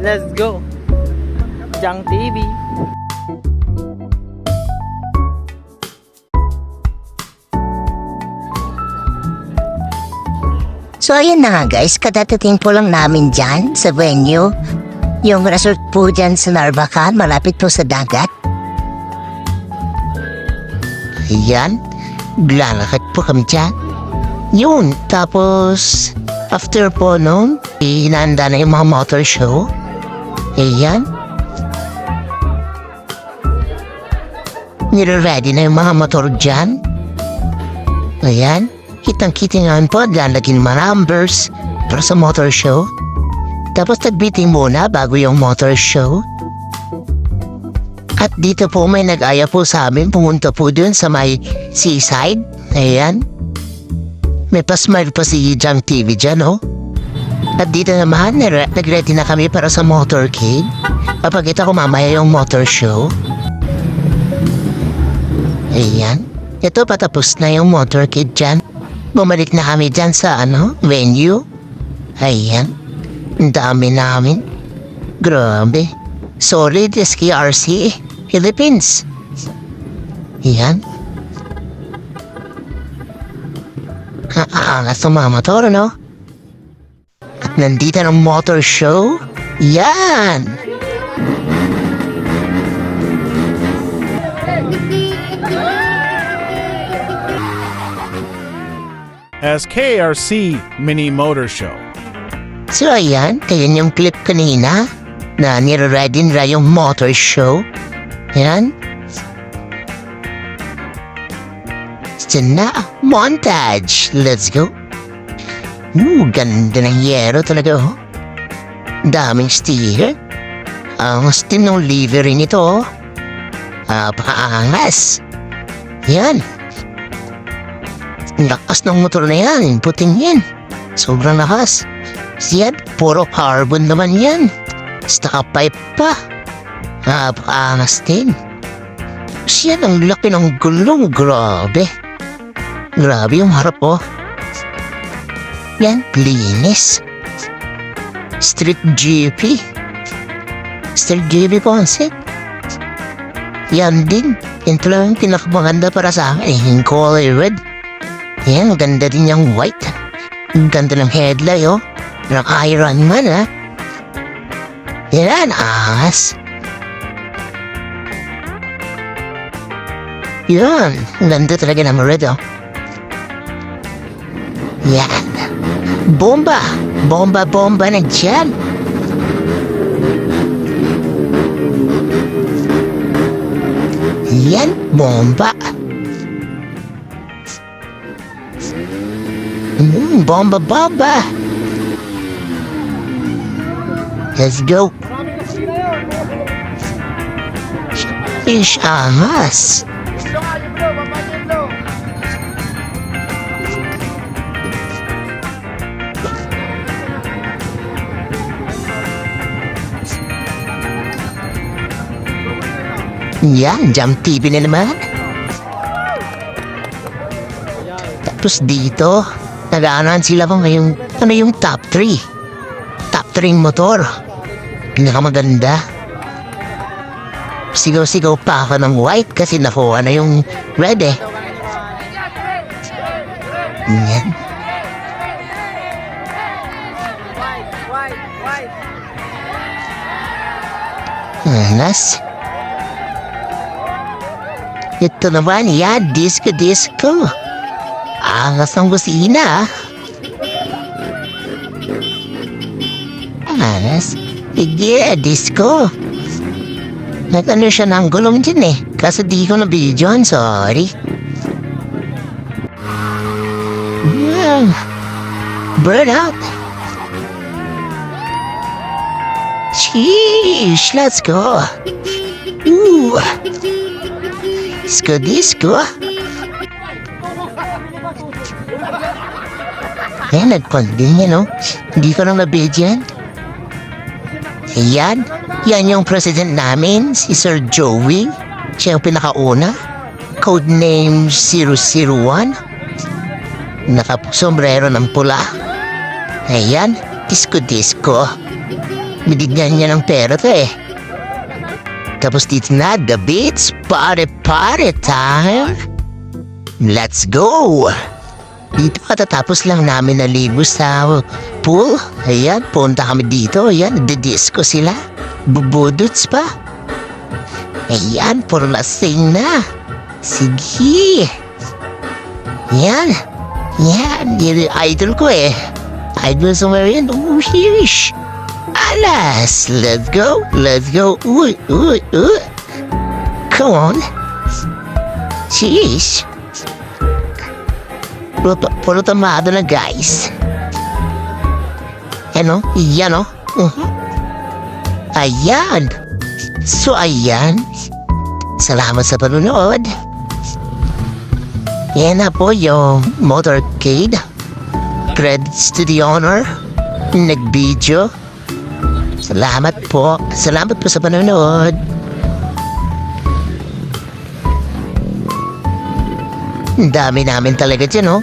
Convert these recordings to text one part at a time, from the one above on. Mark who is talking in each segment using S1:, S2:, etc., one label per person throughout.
S1: Let's go. Jang TV.
S2: So ayun na nga guys, kadadating po lang namin dyan sa venue. Yung resort po dyan sa Narvacan, malapit po sa dagat. Ayan, lalakad po kami dyan. Yun, tapos after po noon, hinahanda na yung mga motor show. Ayan. Nire-ready na yung mga motor dyan. Ayan. Kitang-kita nga po, lalagyan mga numbers para sa motor show. Tapos nag-meeting muna bago yung motor show. At dito po may nag-aya po sa amin, pumunta po dun sa may seaside. Ayan. May pa-smile pa si Jang TV dyan, oh. At dito naman, nag-ready na kami para sa motorcade. Papakita ko mamaya yung motor show. Ayan. Ito, patapos na yung motorcade dyan. Bumalik na kami dyan sa venue. Ayan. Ang dami namin. Grabe. Solid SKRC Philippines. Ayan. Aangas ng mga motor, no? At nandito ng motor show. Yan!
S3: SKRC Mini Motor Show.
S2: So ayan, ayan yung clip kanina na nire-ready nila yung motor show. Ayan. So na, montage. Let's go. Ganda ng yero talaga, oh. Daming sticker. Ang steam ng livery nito, oh. Paangas. Yan. Lakas ng motor na yan. Puting yan. Sobrang lakas. Yan, puro carbon naman yan. Staka pipe pa. Paangas din. Yan, ang laki ng gulong. Grabe. Grabe yung harap, oh. Yan, linis. Street GP. Street GP concept. Yan din. Ito lang yung pinakamaganda para sa akin. Yung color red. Yan, ganda din yung white. Ang ganda ng headlight, oh. Ng Iron Man, ha. Yan, angas. Yan, ganda talaga ng red, oh. Yan. Bomba. Bomba na dyan. Yan, bomba. Bomba. Let's go. Ish, angas. Yan, Jam TV na naman. Tapos dito, nag-aanan sila kung yung top 3. Top 3 motor. Pinakamaganda. Sigaw-sigaw pa ako ng white kasi nakuha na yung red, eh. Yan. Anas. Ito naman, yan, disco. Angas ng busina, ah. Anas. Sige, disco. Nag-ano siya ng gulong dyan, eh. Kaso di ko na-videoan, sorry. Burn out. Sheesh, let's go. Disco. Ayan, nagpagding yan, no? Hindi ko nang nabidyan. Ayan, yan yung president namin, si Sir Joey. Siya yung pinakauna. Codename 001. Nakasombrero ng pula. Ayan, disco. Binigyan niya ng pera to eh. Tapos dito na, the beats, party time. Let's go! Dito katatapos lang namin naligo sa pool. Ayan, punta kami dito. Ayan, didisco sila. Bubudots pa. Ayan, puro lasing na. Sige. Yan. Yan, yun yung idol ko eh. Idol somewhere yan. Oh, sheesh. Alas, let's go. Let's go. Uy. Come on. Sheesh. Puro tamado na guys. Ano? Yan o. Ayan. So ayan. Salamat sa panonood. Yan na po yung motorcade. Credits to the owner. Nag-video. Salamat po. Salamat po sa panonood. Ang dami namin talaga dyan, oh.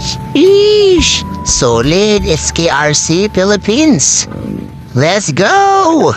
S2: Sheesh! Solid SKRC Philippines. Let's go!